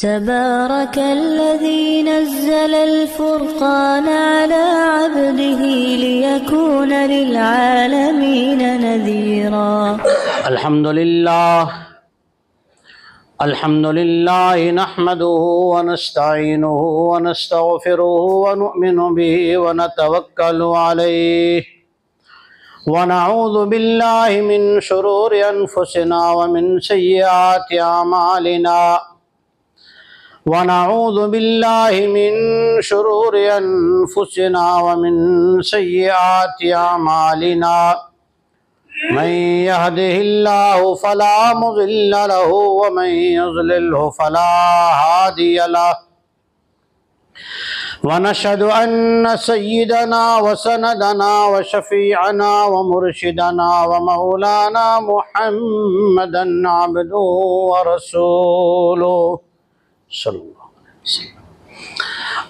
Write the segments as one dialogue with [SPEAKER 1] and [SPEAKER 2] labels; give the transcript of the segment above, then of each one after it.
[SPEAKER 1] تبارك الذي نزل الفرقان على عبده ليكون للعالمين نذيرا.
[SPEAKER 2] الحمد لله نحمده ونستعينه ونستغفره ونؤمن به ونتوكل عليه ونعوذ بالله من شرور أنفسنا ومن سيئات أعمالنا ونعوذ بالله من شرور أنفسنا ومن سيئات أعمالنا من يهده الله فلا مضل له ومن يضلله فلا هادي له ونشهد أن سيدنا وسندنا وشفيعنا ومرشدنا ومولانا محمدا عبده ورسوله صلى الله عليه وسلم.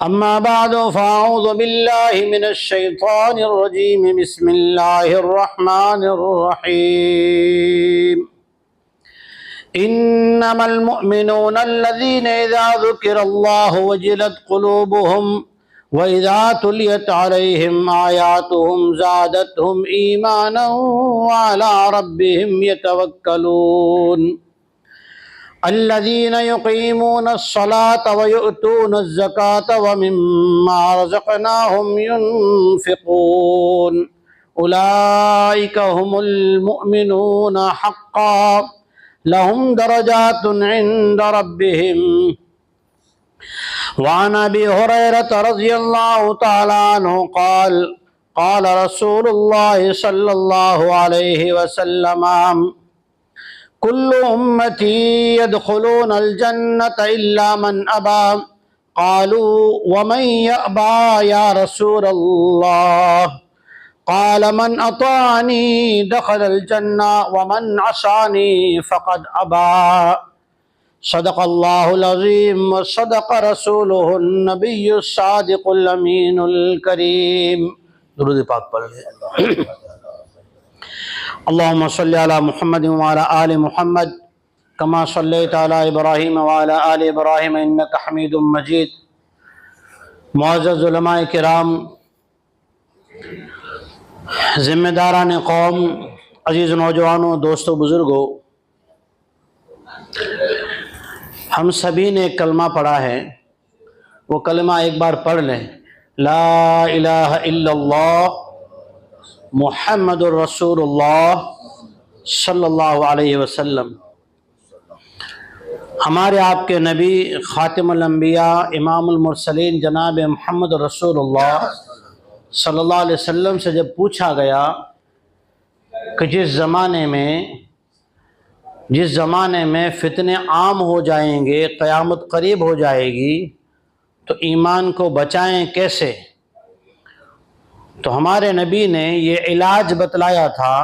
[SPEAKER 2] أما بعد فأعوذ بالله من الشيطان الرجيم. بسم الله الرحمن الرحيم. إنما المؤمنون الذين إذا ذكر الله وجلت قلوبهم وإذا تليت عليهم آياتهم زادتهم إيمانا وعلى ربهم يتوكلون. الذين يقيمون الصلاة ويؤتون الزكاة ومما رزقناهم ينفقون أولئك هم المؤمنون حقا لهم درجات عند ربهم. وعن أبي هريرة رضي الله تعالى عنه قال قال رسول الله صلى الله عليه وسلم كل أمتي يدخلون الجنة إلا من أبى قالوا ومن يأبى يا رسول الله قال من أطاعني دخل الجنة ومن عصاني فقد أبى. صدق الله العظيم وصدق رسوله النبي الصادق الأمين الكريم. درود پاک پڑھ لیں. اللهم صل على محمد وعلى آل محمد كما صليت على إبراهيم وعلى آل إبراهيم إنك حميد مجيد. معزز علماء کرام، ذمہ داران قوم، عزیز نوجوانوں، دوستوں، بزرگوں، ہم سبھی نے ایک کلمہ پڑھا ہے. وہ کلمہ ایک بار پڑھ لیں. لا الہ الا اللہ محمد الرسول اللہ صلی اللہ علیہ وسلم. ہمارے آپ کے نبی خاتم الانبیاء امام المرسلین جناب محمد رسول اللہ صلی اللہ علیہ وسلم سے جب پوچھا گیا کہ جس زمانے میں فتنے عام ہو جائیں گے، قیامت قریب ہو جائے گی، تو ایمان کو بچائیں کیسے؟ تو ہمارے نبی نے یہ علاج بتلایا تھا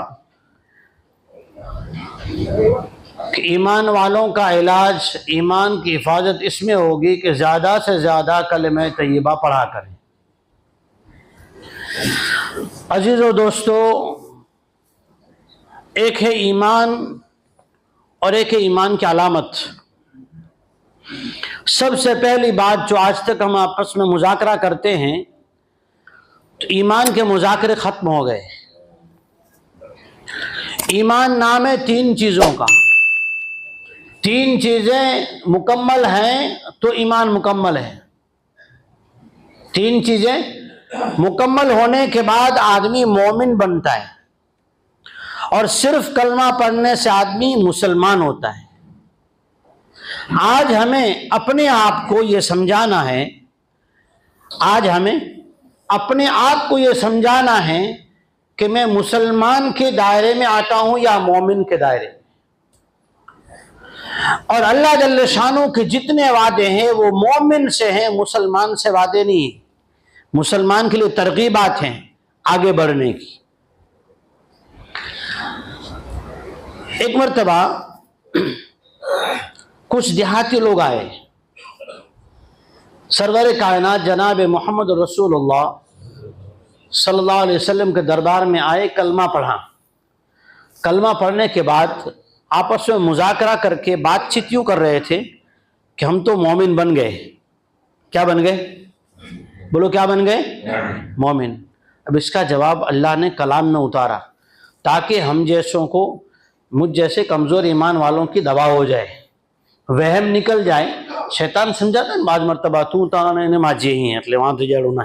[SPEAKER 2] کہ ایمان والوں کا علاج، ایمان کی حفاظت اس میں ہوگی کہ زیادہ سے زیادہ کلمہ طیبہ پڑھا کریں. عزیزو دوستو، ایک ہے ایمان اور ایک ہے ایمان کی علامت. سب سے پہلی بات جو آج تک ہم آپس میں مذاکرہ کرتے ہیں، تو ایمان کے مذاکرے ختم ہو گئے. ایمان نام ہے تین چیزوں کا. تین چیزیں مکمل ہیں تو ایمان مکمل ہے. تین چیزیں مکمل ہونے کے بعد آدمی مومن بنتا ہے، اور صرف کلمہ پڑھنے سے آدمی مسلمان ہوتا ہے. آج ہمیں اپنے آپ کو یہ سمجھانا ہے، کہ میں مسلمان کے دائرے میں آتا ہوں یا مومن کے دائرے میں. اور اللہ جل شانہ کے جتنے وعدے ہیں وہ مومن سے ہیں، مسلمان سے وعدے نہیں ہیں. مسلمان کے لیے ترغیبات ہیں آگے بڑھنے کی. ایک مرتبہ کچھ دیہاتی لوگ آئے، سرور کائنات جناب محمد رسول اللہ صلی اللہ علیہ وسلم کے دربار میں آئے، کلمہ پڑھا. کلمہ پڑھنے کے بعد آپس میں مذاکرہ کر کے بات چیت یوں کر رہے تھے کہ ہم تو مومن بن گئے. کیا بن گئے؟ بولو کیا بن گئے؟ مومن. اب اس کا جواب اللہ نے کلام میں اتارا تاکہ ہم جیسوں کو، مجھ جیسے کمزور ایمان والوں کی دوا ہو جائے، وہم نکل جائے. شیطان سمجھاتا ہے بعض مرتبہ تو نے ماجی ہی ہیں એટલે વાંધો જડું ના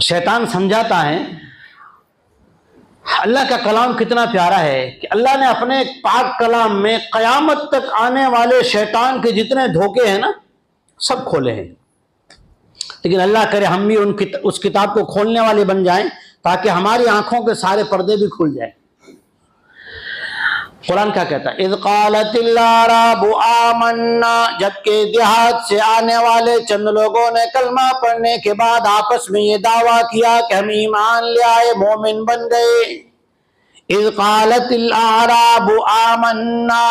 [SPEAKER 2] شیطان سمجھاتا ہے. اللہ کا کلام کتنا پیارا ہے کہ اللہ نے اپنے پاک کلام میں قیامت تک آنے والے شیطان کے جتنے دھوکے ہیں نا سب کھولے ہیں. لیکن اللہ کرے ہم بھی اس کتاب کو کھولنے والے بن جائیں تاکہ ہماری آنکھوں کے سارے پردے بھی کھل جائیں. قرآن کیا کہتا ہے؟ اذ قالت الاعراب آمنا، جبکہ دیہات سے آنے والے چند لوگوں نے کلمہ پڑھنے کے بعد آپس میں یہ دعویٰ کیا کہ ہم ایمان لے آئے، مومن بن گئے. اذ قالت الاعراب آمنا،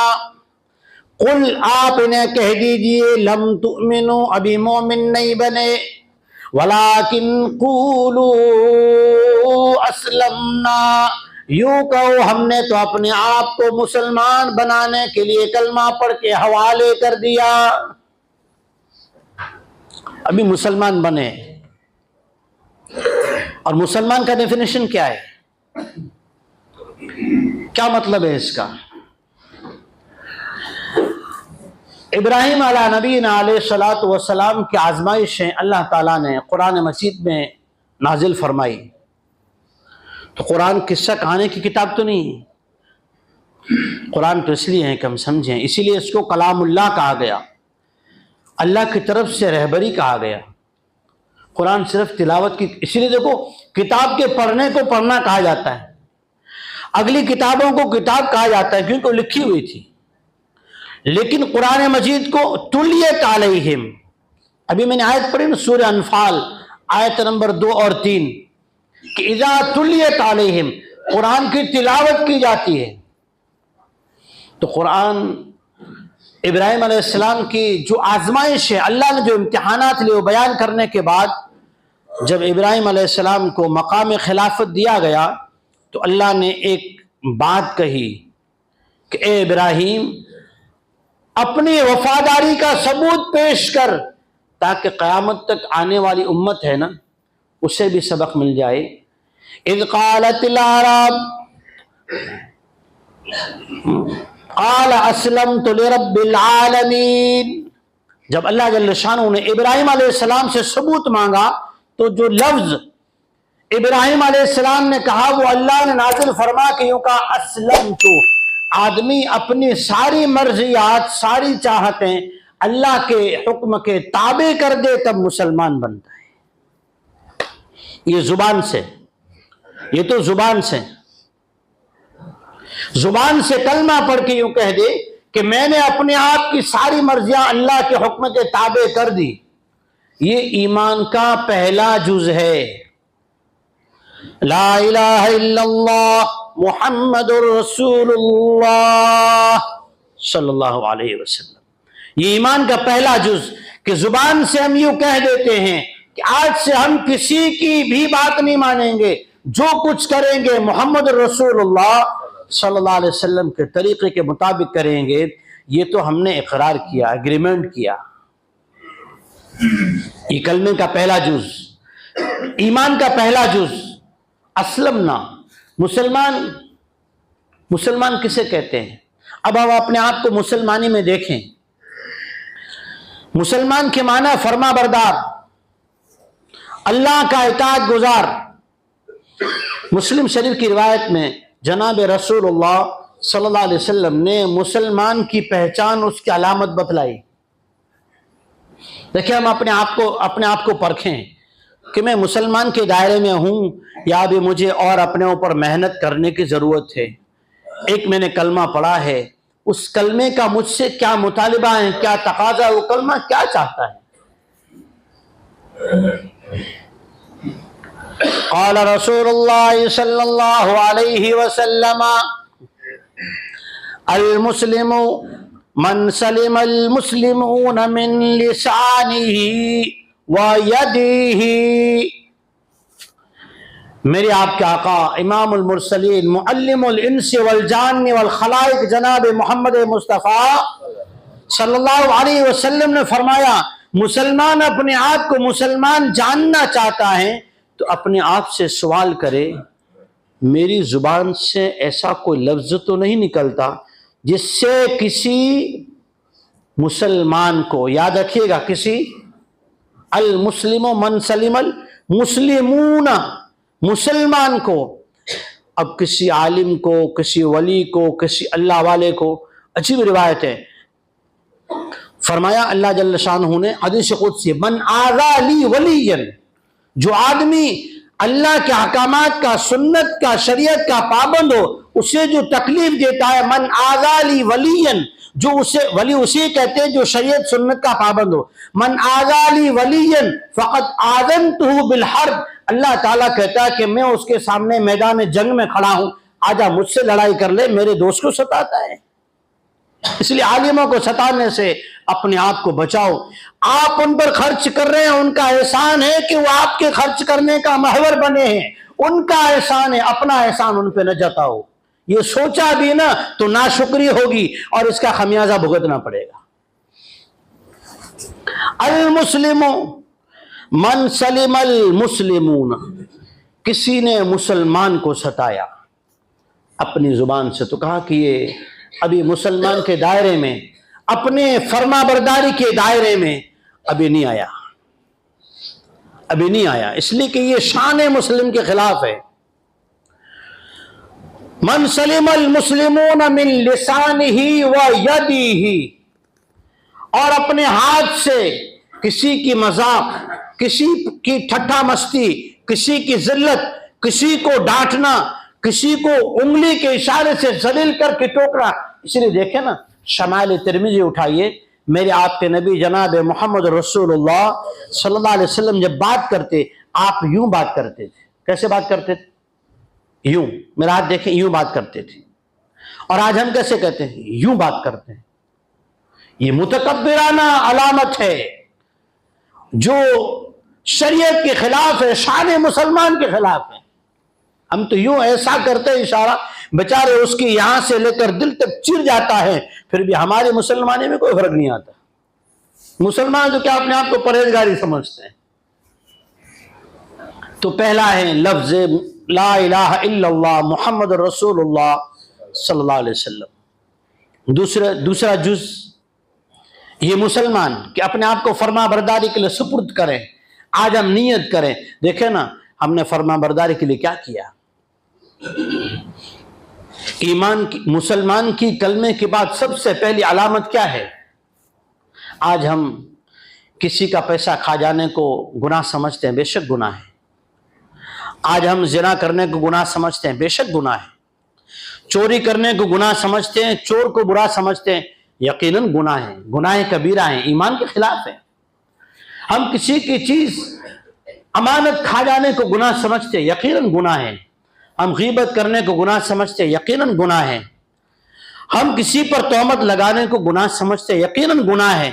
[SPEAKER 2] قل آپ انہیں کہہ دیجئے لم تؤمنوا، ابھی مومن نہیں بنے، ولیکن قولوا اسلمنا، یوں کہو ہم نے تو اپنے آپ کو مسلمان بنانے کے لیے کلمہ پڑھ کے حوالے کر دیا. ابھی مسلمان بنے. اور مسلمان کا ڈیفینیشن کیا ہے؟ کیا مطلب ہے اس کا؟ ابراہیم علیہ نبینا علیہ الصلوۃ والسلام کی آزمائشیں اللہ تعالیٰ نے قرآن مجید میں نازل فرمائی. تو قرآن قصہ کہانی کی کتاب تو نہیں ہے. قرآن تو اس لیے ہے کہ ہم سمجھیں، اسی لیے اس کو کلام اللہ کہا گیا، اللہ کی طرف سے رہبری کہا گیا. قرآن صرف تلاوت کی، اسی لیے دیکھو کتاب کے پڑھنے کو پڑھنا کہا جاتا ہے، اگلی کتابوں کو کتاب کہا جاتا ہے کیونکہ وہ لکھی ہوئی تھی. لیکن قرآن مجید کو تلیت علیہم، ابھی میں نے آیت پڑھی نا سورہ انفال آیت نمبر 2 اور 3 کہ اذا تلیت علیہم، قرآن کی تلاوت کی جاتی ہے. تو قرآن ابراہیم علیہ السلام کی جو آزمائش ہے، اللہ نے جو امتحانات لیے وہ بیان کرنے کے بعد جب ابراہیم علیہ السلام کو مقام خلافت دیا گیا تو اللہ نے ایک بات کہی کہ اے ابراہیم اپنی وفاداری کا ثبوت پیش کر تاکہ قیامت تک آنے والی امت ہے نا اسے بھی سبق مل جائے. اذ قالت الاعراب قال اسلمت لرب العالمین، جب اللہ جل شانہ نے ابراہیم علیہ السلام سے ثبوت مانگا تو جو لفظ ابراہیم علیہ السلام نے کہا وہ اللہ نے نازل فرما کے یوں کہا اسلمت. آدمی اپنی ساری مرضیات، ساری چاہتیں اللہ کے حکم کے تابع کر دے تب مسلمان بنتا ہے. یہ زبان سے، یہ تو زبان سے کلمہ پڑھ کے یوں کہہ دے کہ میں نے اپنے آپ کی ساری مرضیاں اللہ کے حکم کے تابع کر دی. یہ ایمان کا پہلا جز ہے. لا الہ الا اللہ محمد رسول اللہ صلی اللہ علیہ وسلم. یہ ایمان کا پہلا جز کہ زبان سے ہم یوں کہہ دیتے ہیں کہ آج سے ہم کسی کی بھی بات نہیں مانیں گے، جو کچھ کریں گے محمد رسول اللہ صلی اللہ علیہ وسلم کے طریقے کے مطابق کریں گے. یہ تو ہم نے اقرار کیا، اگریمنٹ کیا. یہ کلمے کا پہلا جز، ایمان کا پہلا جز. اسلمنا، مسلمان کسے کہتے ہیں؟ اب ہم اپنے آپ کو مسلمانی میں دیکھیں. مسلمان کے معنی فرما بردار، اللہ کا اطاعت گزار. مسلم شریف کی روایت میں جناب رسول اللہ صلی اللہ علیہ وسلم نے مسلمان کی پہچان، اس کی علامت بتلائی. دیکھیں ہم اپنے آپ کو پرکھیں کہ میں مسلمان کے دائرے میں ہوں یا بھی مجھے اور اپنے اوپر محنت کرنے کی ضرورت ہے. ایک میں نے کلمہ پڑھا ہے، اس کلمے کا مجھ سے کیا مطالبہ ہے، کیا تقاضا ہے، وہ کلمہ کیا چاہتا ہے. قال رسول اللہ صلی اللہ علیہ وسلم المسلم من سلم المسلمون من لسانه ويده. میرے آپ کے آقا امام المرسلین معلم الانس والجان والخلائق جناب محمد مصطفیٰ صلی اللہ علیہ وسلم نے فرمایا مسلمان اپنے آپ کو مسلمان جاننا چاہتا ہے تو اپنے آپ سے سوال کرے میری زبان سے ایسا کوئی لفظ تو نہیں نکلتا جس سے کسی مسلمان کو، یاد رکھیے گا، کسی المسلم من سلم المسلمون، مسلمان کو، اب کسی عالم کو، کسی ولی کو، کسی اللہ والے کو، عجیب روایت ہے، فرمایا اللہ جل شانہ نے حدیث قدسی من آذا لی ولیا، جو آدمی اللہ کے احکامات کا، سنت کا، شریعت کا پابند ہو، اسے جو تکلیف دیتا ہے، من آذا لی ولیا، جو اسے ولی اسے کہتے ہیں جو شریعت سنت کا پابند ہو، من آذا لی ولیا فقد آذنتہ بالحرب، اللہ تعالیٰ کہتا ہے کہ میں اس کے سامنے میدان جنگ میں کھڑا ہوں، آجا مجھ سے لڑائی کر لے، میرے دوست کو ستاتا ہے۔ اس لیے عالموں کو ستانے سے اپنے آپ کو بچاؤ۔ آپ ان پر خرچ کر رہے ہیں، ان کا احسان ہے کہ وہ آپ کے خرچ کرنے کا محور بنے ہیں، ان کا احسان ہے، اپنا احسان ان پہ نہ جتاؤ۔ یہ سوچا بھی نا تو ناشکری ہوگی اور اس کا خمیازہ بھگتنا پڑے گا۔ المسلم من سلم المسلمون، کسی نے مسلمان کو ستایا اپنی زبان سے تو کہا کہ یہ ابھی مسلمان کے دائرے میں، اپنے فرما برداری کے دائرے میں ابھی نہیں آیا، ابھی نہیں آیا، اس لیے کہ یہ شان مسلم کے خلاف ہے۔ من سلم المسلمون من لسانہ و یدہ، اور اپنے ہاتھ سے کسی کی مذاق، کسی کی ٹھٹھا مستی، کسی کی ذلت، کسی کو ڈانٹنا، کسی کو انگلی کے اشارے سے ذلیل کر کے ٹوکنا۔ اس لیے دیکھیں نا شمائل ترمذی اٹھائیے، میرے آپ کے نبی جناب محمد رسول اللہ صلی اللہ علیہ وسلم جب بات کرتے آپ یوں بات کرتے تھے۔ کیسے بات کرتے تھے؟ یوں، میرا ہاتھ دیکھیں، یوں بات کرتے تھے۔ اور آج ہم کیسے کہتے ہیں؟ یوں بات کرتے ہیں۔ یہ متکبرانہ علامت ہے جو شریعت کے خلاف ہے، شان مسلمان کے خلاف ہے۔ ہم تو یوں ایسا کرتے ہیں اشارہ، بیچارے اس کی یہاں سے لے کر دل تک چر جاتا ہے، پھر بھی ہمارے مسلمانے میں کوئی فرق نہیں آتا۔ مسلمان تو کیا اپنے آپ کو پرہیزگاری سمجھتے ہیں۔ تو پہلا ہے لفظ لا الہ الا اللہ محمد رسول اللہ صلی اللہ علیہ وسلم۔ دوسرا جز یہ مسلمان کہ اپنے آپ کو فرما برداری کے لیے سپرد کریں۔ آج ہم نیت کریں، دیکھیں نا ہم نے فرما برداری کے لیے کیا کیا۔ ایمان کی، مسلمان کی کلمے کے بعد سب سے پہلی علامت کیا ہے؟ آج ہم کسی کا پیسہ کھا جانے کو گناہ سمجھتے ہیں، بے شک گناہ ہے۔ آج ہم زنا کرنے کو گناہ سمجھتے ہیں، بے شک گناہ ہے۔ چوری کرنے کو گناہ سمجھتے ہیں، چور کو برا سمجھتے ہیں، یقیناً گناہ ہے، گناہ کبیرہ ہیں، ایمان کے خلاف ہے۔ ہم کسی کی چیز امانت کھا جانے کو گناہ سمجھتے ہیں، یقیناً گناہ ہے۔ ہم غیبت کرنے کو گناہ سمجھتے ہیں، یقیناً گناہ ہے۔ ہم کسی پر تہمت لگانے کو گناہ سمجھتے ہیں، یقیناً گناہ ہے۔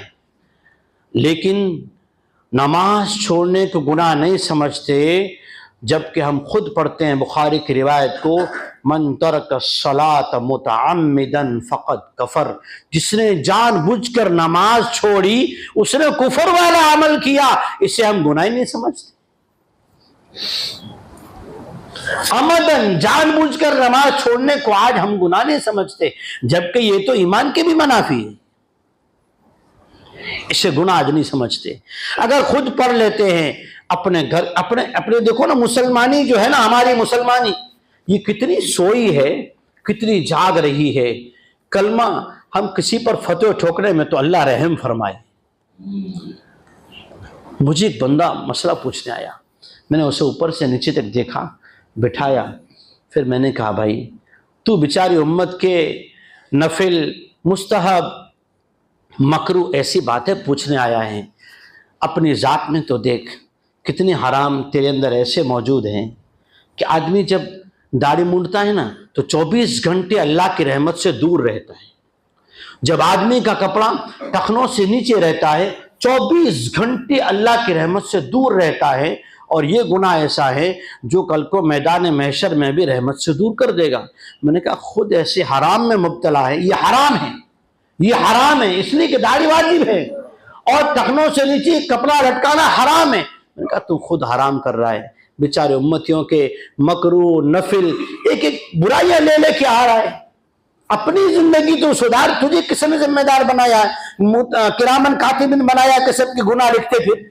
[SPEAKER 2] لیکن نماز چھوڑنے کو گناہ نہیں سمجھتے، جبکہ ہم خود پڑھتے ہیں بخاری کی روایت کو، من ترک الصلاۃ متعمدا فقد کفر، جس نے جان بوجھ کر نماز چھوڑی اس نے کفر والا عمل کیا۔ اسے ہم گناہ ہی نہیں سمجھتے۔ عمدن، جان بوجھ کر نماز چھوڑنے کو آج ہم گناہ نہیں سمجھتے، جبکہ یہ تو ایمان کے بھی منافی ہے۔ اسے گناہ آج نہیں سمجھتے۔ اگر خود پڑھ لیتے ہیں اپنے گھر، اپنے دیکھو نا مسلمانی جو ہے نا، ہماری مسلمانی یہ کتنی سوئی ہے، کتنی جاگ رہی ہے۔ کلمہ ہم کسی پر فتوی ٹھوکنے میں تو اللہ رحم فرمائے۔ مجھے ایک بندہ مسئلہ پوچھنے آیا، میں نے اسے اوپر سے نیچے تک دیکھا، بٹھایا، پھر میں نے کہا بھائی تو بیچاری امت کے نفل، مستحب، مکروہ ایسی باتیں پوچھنے آیا ہے، اپنی ذات میں تو دیکھ کتنے حرام تیرے اندر ایسے موجود ہیں کہ آدمی جب داڑھی مونڈتا ہے نا تو 24 گھنٹے اللہ کی رحمت سے دور رہتا ہے۔ جب آدمی کا کپڑا ٹخنوں سے نیچے رہتا ہے 24 گھنٹے اللہ کی رحمت سے دور رہتا ہے، اور یہ گناہ ایسا ہے جو کل کو میدان محشر میں بھی رحمت سے دور کر دے گا۔ میں نے کہا خود ایسے حرام میں مبتلا ہے، یہ حرام ہے، یہ حرام ہے، اس لیے کہ داڑھی واجب ہے اور ٹخنوں سے نیچے کپڑا لٹکانا حرام ہے۔ میں نے کہا تو خود حرام کر رہا ہے، بیچارے امتیوں کے مکروہ نفل ایک ایک برائیاں لے لے کے آ رہا ہے۔ اپنی زندگی تو سدھار، تجھے کس نے ذمہ دار بنایا ہے؟ کرامن کاتبین بنایا کہ سب کے گناہ لکھتے پھر؟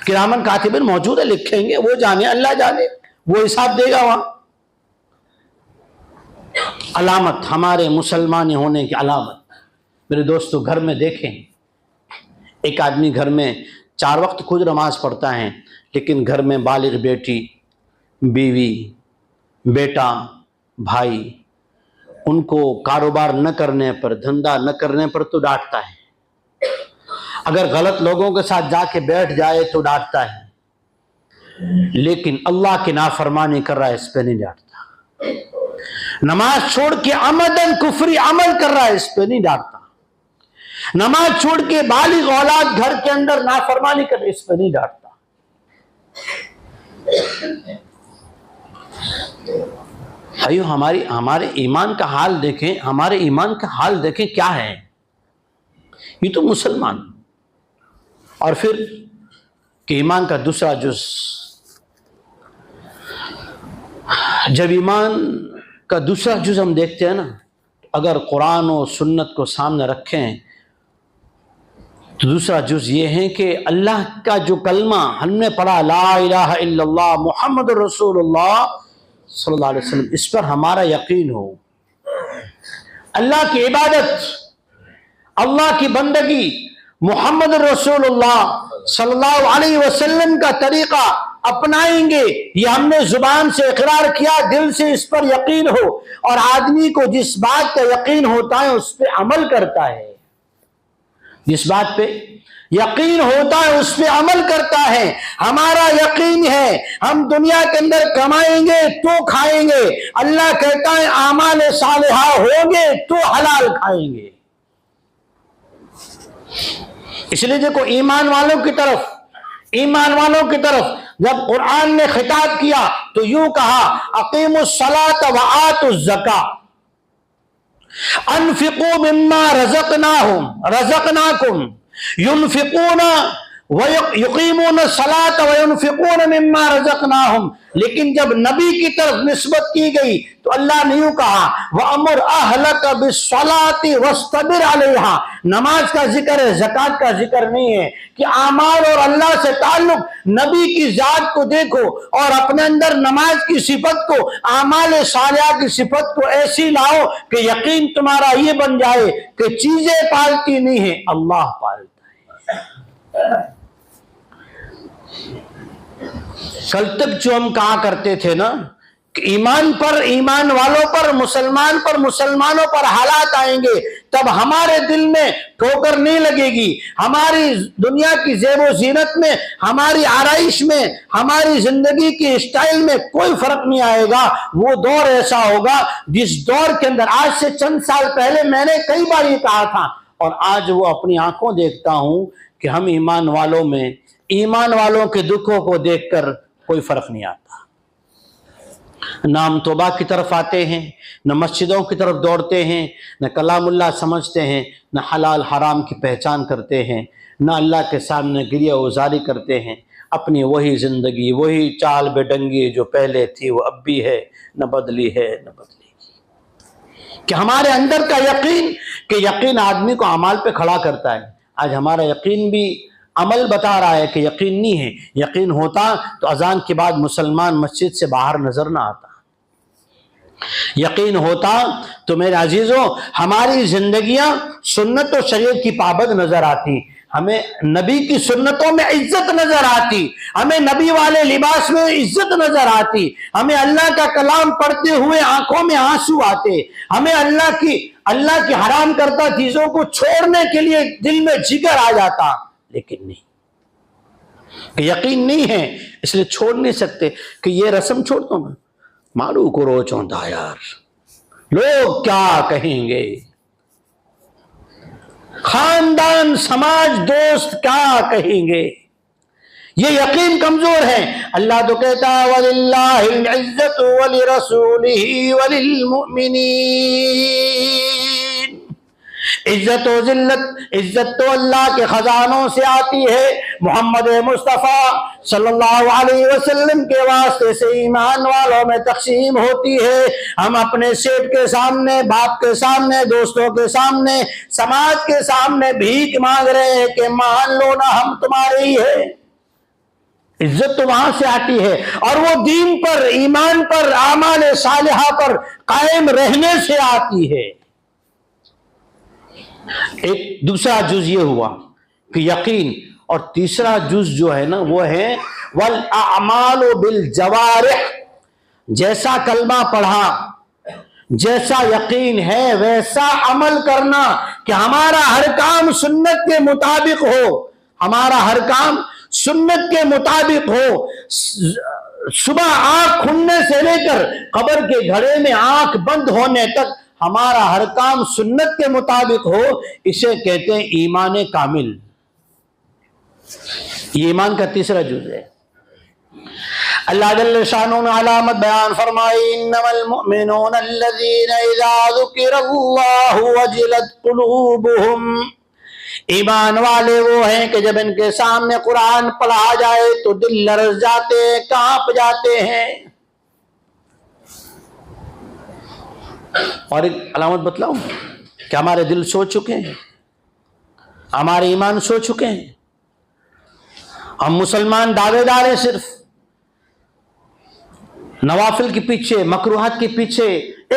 [SPEAKER 2] کرامن کاتبین موجود ہے، لکھیں گے، وہ جانے، اللہ جانے، وہ حساب دے گا وہاں۔ علامت ہمارے مسلمان ہونے کی علامت، میرے دوستو گھر میں دیکھیں، ایک آدمی گھر میں 4 وقت خود نماز پڑھتا ہے، لیکن گھر میں بالغ بیٹی، بیوی، بیٹا، بھائی، ان کو کاروبار نہ کرنے پر، دھندا نہ کرنے پر تو ڈانٹتا ہے، اگر غلط لوگوں کے ساتھ جا کے بیٹھ جائے تو ڈانٹتا ہے، لیکن اللہ کی نافرمانی کر رہا ہے اس پہ نہیں ڈانٹتا۔ نماز چھوڑ کے عمدن کفری عمل کر رہا ہے اس پہ نہیں ڈانٹتا۔ نماز چھوڑ کے بالغ اولاد گھر کے اندر نافرمانی کر رہے اس پہ نہیں ڈانٹتا۔ بھائیو ہمارے ایمان کا حال دیکھیں، ہمارے ایمان کا حال دیکھیں کیا ہے۔ یہ تو مسلمان، اور پھر کہ ایمان کا دوسرا جز، جب ایمان کا دوسرا جز ہم دیکھتے ہیں نا، اگر قرآن و سنت کو سامنے رکھیں تو دوسرا جز یہ ہے کہ اللہ کا جو کلمہ ہم نے پڑھا، لا الہ الا اللہ محمد رسول اللہ صلی اللہ علیہ وسلم، اس پر ہمارا یقین ہو، اللہ کی عبادت، اللہ کی بندگی، محمد رسول اللہ صلی اللہ علیہ وسلم کا طریقہ اپنائیں گے، یہ ہم نے زبان سے اقرار کیا، دل سے اس پر یقین ہو، اور آدمی کو جس بات کا یقین ہوتا ہے اس پہ عمل کرتا ہے، جس بات پہ یقین ہوتا ہے اس پہ عمل کرتا ہے۔ ہمارا یقین ہے ہم دنیا کے اندر کمائیں گے تو کھائیں گے، اللہ کہتا ہے اعمال صالحہ ہوں گے تو حلال کھائیں گے۔ اس لیے دیکھو ایمان والوں کی طرف جب قرآن نے خطاب کیا تو یوں کہا، اقیموا الصلاۃ وآتوا الزکاۃ انفقوا مما رزقناکم ينفقون ويقيمون الصلاة وينفقون مما رزقناهم، لیکن جب نبی کی طرف نسبت کی گئی تو اللہ نے یوں کہا، وَأَمُرْ أَهْلَكَ بِالصَّلَاةِ وَاسْتَبِرْ عَلَيْهَا۔ نماز کا ذکر ہے، زکوٰۃ کا ذکر نہیں ہے، کہ اعمال اور اللہ سے تعلق، نبی کی ذات کو دیکھو اور اپنے اندر نماز کی صفت کو، اعمال صالحہ کی صفت کو ایسی لاؤ کہ یقین تمہارا یہ بن جائے کہ چیزیں پالتی نہیں ہیں، اللہ پالتا ہے۔ کل تک جو ہم کہا کرتے تھے نا کہ ایمان پر، ایمان والوں پر، مسلمانوں پر حالات آئیں گے، تب ہمارے دل میں ٹھوکر نہیں لگے گی، ہماری دنیا کی زیب و زینت میں، ہماری آرائش میں، ہماری زندگی کی اسٹائل میں کوئی فرق نہیں آئے گا۔ وہ دور ایسا ہوگا جس دور کے اندر آج سے چند سال پہلے میں نے کئی بار یہ کہا تھا، اور آج وہ اپنی آنکھوں دیکھتا ہوں کہ ہم ایمان والوں میں، ایمان والوں کے دکھوں کو دیکھ کر کوئی فرق نہیں آتا۔ نہ ہم توبہ کی طرف آتے ہیں، نہ مسجدوں کی طرف دوڑتے ہیں، نہ کلام اللہ سمجھتے ہیں، نہ حلال حرام کی پہچان کرتے ہیں، نہ اللہ کے سامنے گریہ وزاری کرتے ہیں۔ اپنی وہی زندگی، وہی چال بے ڈنگی جو پہلے تھی وہ اب بھی ہے، نہ بدلی ہے نہ بدلے گی۔ کہ ہمارے اندر کا یقین، کہ یقین آدمی کو اعمال پہ کھڑا کرتا ہے۔ آج ہمارا یقین بھی عمل بتا رہا ہے کہ یقین نہیں ہے۔ یقین ہوتا تو اذان کے بعد مسلمان مسجد سے باہر نظر نہ آتا، یقین ہوتا تو میرے عزیزوں ہماری زندگیاں سنت و شریعت کی پابند نظر آتی، ہمیں نبی کی سنتوں میں عزت نظر آتی، ہمیں نبی والے لباس میں عزت نظر آتی، ہمیں اللہ کا کلام پڑھتے ہوئے آنکھوں میں آنسو آتے، ہمیں اللہ کی حرام کردہ چیزوں کو چھوڑنے کے لیے دل میں جگر آ جاتا، لیکن نہیں، کہ یقین نہیں ہے اس لیے چھوڑ نہیں سکتے کہ یہ رسم چھوڑ دوں میں، مارو کو روچوں دا یار، لوگ کیا کہیں گے، خاندان سماج دوست کیا کہیں گے، یہ یقین کمزور ہے. اللہ تو کہتا ہے وَلِلَّهِ الْعِزَّةُ وَلِرَسُولِهِ وَلِلْمُؤْمِنِينَ. عزت و ذلت، عزت تو اللہ کے خزانوں سے آتی ہے، محمد مصطفیٰ صلی اللہ علیہ وسلم کے واسطے سے ایمان والوں میں تقسیم ہوتی ہے. ہم اپنے سیٹ کے سامنے، باپ کے سامنے، دوستوں کے سامنے، سماج کے سامنے بھیک مانگ رہے ہیں کہ مان لو نا ہم تمہارے ہی ہے. عزت تو وہاں سے آتی ہے، اور وہ دین پر، ایمان پر، اعمال صالحہ پر قائم رہنے سے آتی ہے. ایک دوسرا جز یہ ہوا کہ یقین، اور تیسرا جز جو ہے نا وہ ہے والاعمال بالجوارح. جیسا کلمہ پڑھا، جیسا یقین ہے ویسا عمل کرنا، کہ ہمارا ہر کام سنت کے مطابق ہو، ہمارا ہر کام سنت کے مطابق ہو. صبح آنکھ کھلنے سے لے کر قبر کے گھڑے میں آنکھ بند ہونے تک ہمارا ہر کام سنت کے مطابق ہو. اسے کہتے ہیں ایمان کامل. یہ ایمان کا تیسرا جز ہے. اللہ جل شانہ نے علامت بیان فرمائی انما المؤمنون الذین اذا ذکر اللہ وجلت قلوبہم. ایمان والے وہ ہیں کہ جب ان کے سامنے قرآن پڑھا جائے تو دل لرز جاتے ہیں، کانپ جاتے ہیں. اور ایک علامت بتلاؤں کہ ہمارے دل سو چکے ہیں، ہمارے ایمان سو چکے ہیں. ہم مسلمان دعوے دار ہیں، صرف نوافل کے پیچھے، مکروہات کے پیچھے،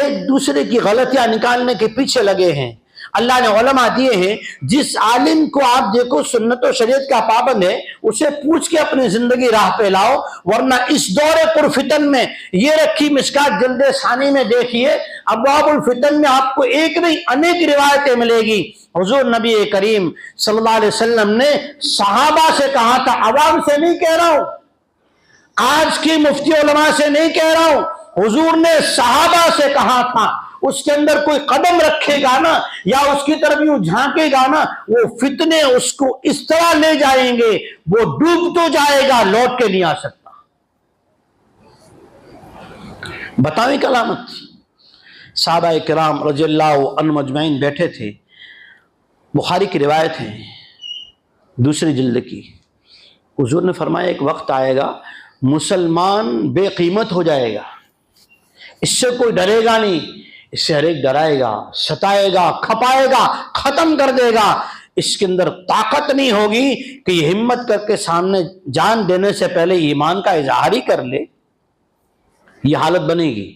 [SPEAKER 2] ایک دوسرے کی غلطیاں نکالنے کے پیچھے لگے ہیں. اللہ نے علماء دیے ہیں، جس عالم کو آپ دیکھو سنت و شریعت کا پابند ہے اسے پوچھ کے اپنی زندگی راہ پہ لاؤ، ورنہ اس دور پرفتن میں یہ رکھی مشکات جلد ثانی میں دیکھیے، ابواب الفتن میں آپ کو ایک نہیں انیک روایتیں ملے گی. حضور نبی کریم صلی اللہ علیہ وسلم نے صحابہ سے کہا تھا، عوام سے نہیں کہہ رہا ہوں، آج کی مفتی علماء سے نہیں کہہ رہا ہوں، حضور نے صحابہ سے کہا تھا، اس کے اندر کوئی قدم رکھے گا نا یا اس کی طرف یوں جھانکے گا نا، وہ فتنے اس کو اس طرح لے جائیں گے، وہ ڈوب تو جائے گا، لوٹ کے نہیں آ سکتا. بتاؤ ایک علامت. صحابہ کرام رضی اللہ عنہم اجمعین بیٹھے تھے. بخاری کی روایت ہے دوسری جلد کی. حضور نے فرمایا ایک وقت آئے گا مسلمان بے قیمت ہو جائے گا، اس سے کوئی ڈرے گا نہیں، اس سے ہر ایک ڈرائے گا، ستائے گا، کھپائے گا، ختم کر دے گا. اس کے اندر طاقت نہیں ہوگی کہ یہ ہمت کر کے سامنے جان دینے سے پہلے ایمان کا اظہار ہی کر لے. یہ حالت بنے گی.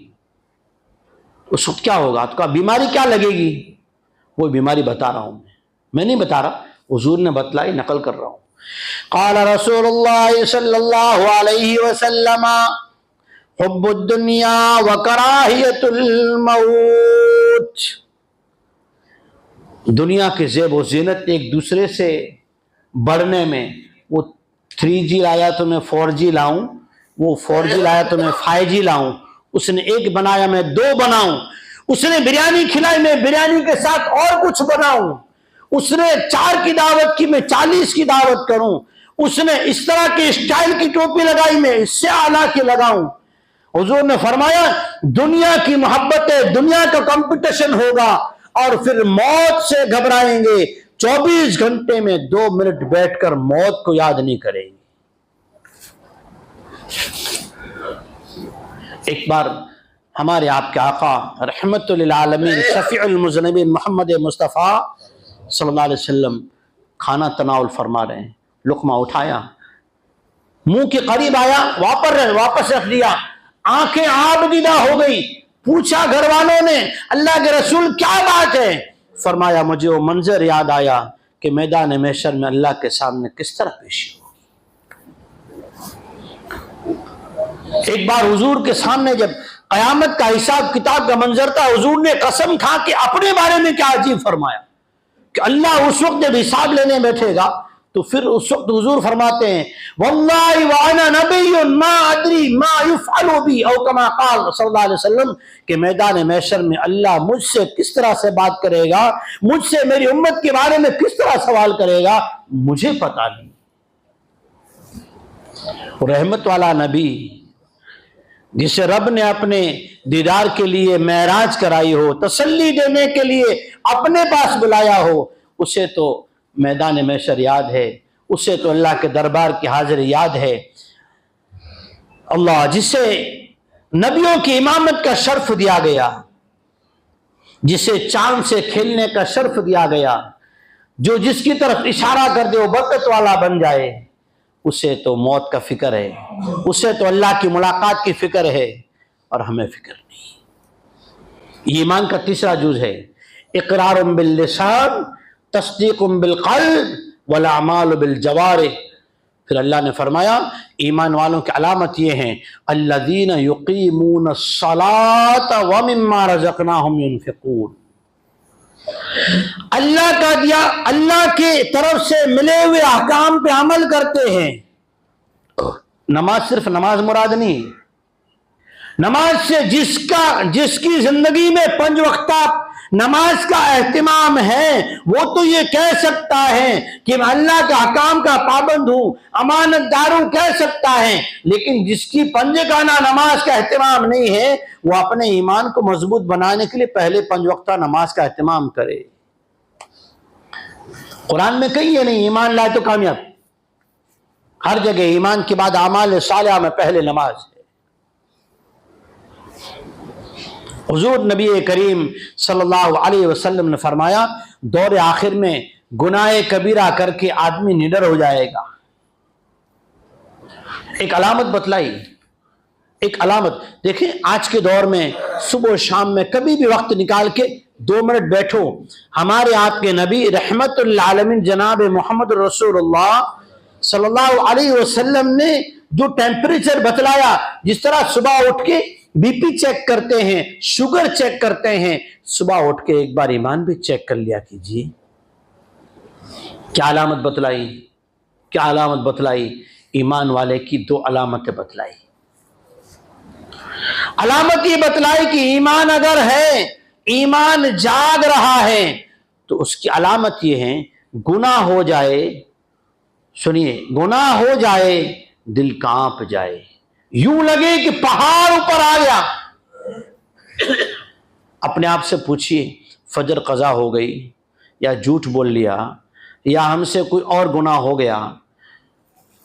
[SPEAKER 2] اس وقت کیا ہوگا؟ تو بیماری کیا لگے گی؟ وہ بیماری بتا رہا ہوں میں نہیں بتا رہا، حضور نے بتلائی، نقل کر رہا ہوں. قال رسول اللہ صلی اللہ علیہ وسلم حب الدنیا وکراہیت الموت. دنیا کے زیب و زینت ایک دوسرے سے بڑھنے میں، وہ 3G لایا تو میں 4G لاؤں، وہ 4G لایا تو میں 5G لاؤں، اس نے ایک بنایا میں 2 بناؤں، اس نے بریانی کھلائی میں بریانی کے ساتھ اور کچھ بناؤں، اس نے 4 کی دعوت کی میں 40 کی دعوت کروں، اس نے اس طرح کی اسٹائل کی ٹوپی لگائی میں اس سے اعلیٰ کی لگاؤں. حضور نے فرمایا دنیا کی محبت ہے، دنیا کا کمپٹیشن ہوگا، اور پھر موت سے گھبرائیں گے. 24 گھنٹے میں 2 منٹ بیٹھ کر موت کو یاد نہیں کریں گے. ایک بار ہمارے آپ کے آقا رحمت للعالمین شفیع المذنبین محمد مصطفیٰ صلی اللہ علیہ وسلم کھانا تناول فرما رہے ہیں. لقمہ اٹھایا، منہ کے قریب آیا، واپس رکھ دیا. آنکھیں آب دیدہ ہو گئی. پوچھا گھر والوں نے اللہ کے رسول کیا بات ہے؟ فرمایا مجھے وہ منظر یاد آیا کہ میدان محشر میں اللہ کے سامنے کس طرح پیشی ہو. ایک بار حضور کے سامنے جب قیامت کا حساب کتاب کا منظر تھا، حضور نے قسم کھا کے اپنے بارے میں کیا عجیب فرمایا کہ اللہ اس وقت جب حساب لینے بیٹھے گا تو پھر اس وقت حضور فرماتے ہیں واللہ وانا نبی ما ادری ما یفعل بی، او کما قال صلی اللہ علیہ وسلم، کہ میدان محشر میں اللہ مجھ سے کس طرح سے بات کرے گا، مجھ سے میری امت کے بارے میں کس طرح سوال کرے گا، مجھے پتا نہیں. رحمت والا نبی جسے رب نے اپنے دیدار کے لیے معراج کرائی ہو، تسلی دینے کے لیے اپنے پاس بلایا ہو، اسے تو میدان محشر یاد ہے، اسے تو اللہ کے دربار کی حاضری یاد ہے۔ اللہ جسے نبیوں کی امامت کا شرف دیا گیا، جسے چاند سے کھیلنے کا شرف دیا گیا، جو جس کی طرف اشارہ کر دے وہ برکت والا بن جائے، اسے تو موت کا فکر ہے، اسے تو اللہ کی ملاقات کی فکر ہے، اور ہمیں فکر نہیں۔ یہ ایمان کا تیسرا جز ہے، اقرار باللسان، تصدیق بالقلب، والاعمال بالجوارح۔ پھر اللہ نے فرمایا ایمان والوں کی علامت یہ ہیں، الذین یقیمون الصلاۃ ومما رزقناہم ینفقون۔ اللہ کا دیا، اللہ کی طرف سے ملے ہوئے احکام پہ عمل کرتے ہیں۔ نماز صرف نماز مراد نہیں، نماز سے جس کی زندگی میں 5 وقتہ نماز کا اہتمام ہے، وہ تو یہ کہہ سکتا ہے کہ میں اللہ کے احکام کا پابند ہوں، امانت دار ہوں، کہہ سکتا ہے، لیکن جس کی پنجگانہ نماز کا اہتمام نہیں ہے، وہ اپنے ایمان کو مضبوط بنانے کے لیے پہلے 5 وقتہ نماز کا اہتمام کرے۔ قرآن میں کہیں یہ نہیں ایمان لائے تو کامیاب، ہر جگہ ایمان کے بعد اعمال صالحہ میں پہلے نماز ہے۔ حضور نبی کریم صلی اللہ علیہ وسلم نے فرمایا دور آخر میں گناہ کبیرہ کر کے آدمی نڈر ہو جائے گا۔ ایک علامت بتلائی، ایک علامت دیکھیں، آج کے دور میں صبح و شام میں کبھی بھی وقت نکال کے 2 منٹ بیٹھو، ہمارے آپ کے نبی رحمت للعالمین جناب محمد رسول اللہ صلی اللہ علیہ وسلم نے جو ٹیمپریچر بتلایا، جس طرح صبح اٹھ کے بی پی چیک کرتے ہیں، شوگر چیک کرتے ہیں، صبح اٹھ کے ایک بار ایمان بھی چیک کر لیا کیجیے۔ کیا علامت بتلائی؟ کیا علامت بتلائی؟ ایمان والے کی 2 علامتیں بتلائی۔ علامت یہ بتلائی کہ ایمان اگر ہے، ایمان جاگ رہا ہے، تو اس کی علامت یہ ہے گناہ ہو جائے، سنیے، گناہ ہو جائے دل کانپ جائے، یوں لگے کہ پہاڑ اوپر آ گیا۔ اپنے آپ سے پوچھئے فجر قضا ہو گئی، یا جھوٹ بول لیا، یا ہم سے کوئی اور گناہ ہو گیا،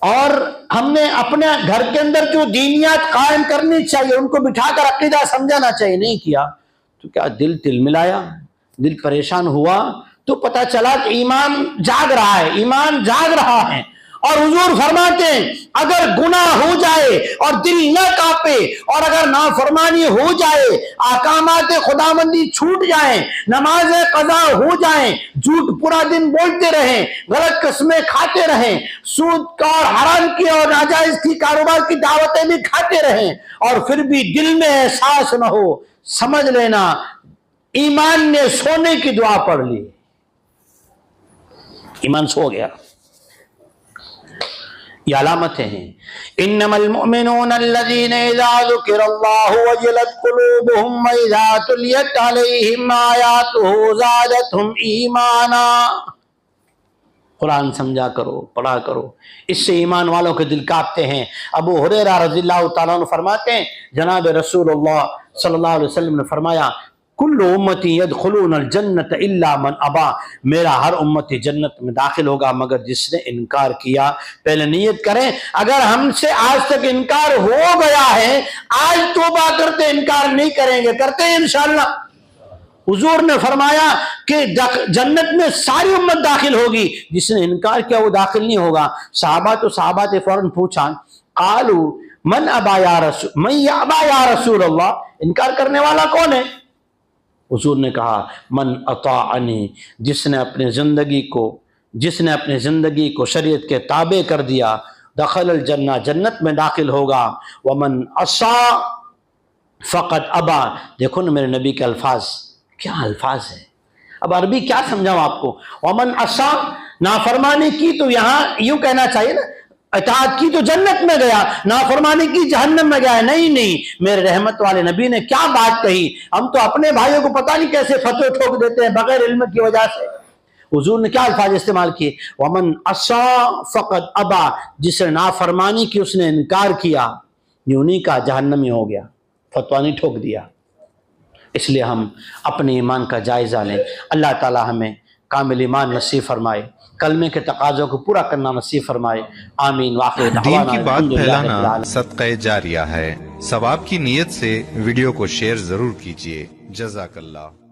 [SPEAKER 2] اور ہم نے اپنے گھر کے اندر جو دینیات قائم کرنی چاہیے ان کو بٹھا کر عقیدہ سمجھانا چاہیے، نہیں کیا، تو کیا دل تلملایا، دل پریشان ہوا، تو پتہ چلا کہ ایمان جاگ رہا ہے، ایمان جاگ رہا ہے۔ اور حضور فرماتے ہیں اگر گناہ ہو جائے اور دل نہ کانپے، اور اگر نافرمانی ہو جائے، احکامات خداوندی چھوٹ جائیں، نمازیں قضا ہو جائیں، جھوٹ پورا دن بولتے رہیں، غلط قسمیں کھاتے رہیں، سود کا اور حرام کی اور ناجائز کی کاروبار کی دعوتیں بھی کھاتے رہیں، اور پھر بھی دل میں احساس نہ ہو، سمجھ لینا ایمان نے سونے کی دعا پڑھ لی، ایمان سو گیا۔ یہ علامتیں ہیں، انما المؤمنون الذين اذا ذكر الله وجلت قلوبهم واذا تليت عليهم آياته زادتهم ایمانا۔ قرآن سمجھا کرو، پڑھا کرو، اس سے ایمان والوں کے دل کانپتے ہیں۔ ابو ہریرہ رضی اللہ تعالیٰ عنہ فرماتے ہیں جناب رسول اللہ صلی اللہ علیہ وسلم نے فرمایا کل امتی یدخلون الجنت الا من ابا، میرا ہر امتی جنت میں داخل ہوگا مگر جس نے انکار کیا۔ پہلے نیت کریں، اگر ہم سے آج تک انکار ہو گیا ہے، آج توبہ کرتے انکار نہیں کریں گے، کرتے ہیں انشاءاللہ۔ حضور نے فرمایا کہ جنت میں ساری امت داخل ہوگی، جس نے انکار کیا وہ داخل نہیں ہوگا۔ صحابہ نے فوراً پوچھا قالوا من ابا یا رسول اللہ، انکار کرنے والا کون ہے؟ حضور نے کہا من اطاعنی، جس نے اپنے زندگی کو شریعت کے تابع کر دیا، دخل الجنہ، جنت میں داخل ہوگا، ومن عصا فقد ابا۔ دیکھو نا میرے نبی کے الفاظ، کیا الفاظ ہے، اب عربی کیا سمجھاؤں آپ کو۔ ومن عصا، نافرمانی کی تو یہاں یوں کہنا چاہیے نا، اطاعت کی تو جنت میں گیا، نافرمانی کی جہنم میں گیا۔ نہیں، میرے رحمت والے نبی نے کیا بات کہی۔ ہم تو اپنے بھائیوں کو پتہ نہیں کیسے فتوے ٹھوک دیتے ہیں بغیر علم کی وجہ سے۔ حضور نے کیا الفاظ استعمال کیے؟ ومن عصا فقد ابا، جس نے نافرمانی کی اس نے انکار کیا، یوں نہیں کہا جہنمی ہو گیا، فتویٰ نہیں ٹھوک دیا۔ اس لیے ہم اپنے ایمان کا جائزہ لیں، اللہ تعالی ہمیں کامل ایمان نصیب فرمائے، کلمے کے تقاضوں کو پورا کرنا نصیب فرمائے، آمین۔ واخر
[SPEAKER 3] دین
[SPEAKER 2] دعوانا
[SPEAKER 3] کی بات
[SPEAKER 2] الحمدللہ رب
[SPEAKER 3] پھیلانا
[SPEAKER 2] العالمین۔
[SPEAKER 3] صدقہ جاریہ ہے، ثواب کی نیت سے ویڈیو کو شیئر ضرور کیجیے۔ جزاک اللہ۔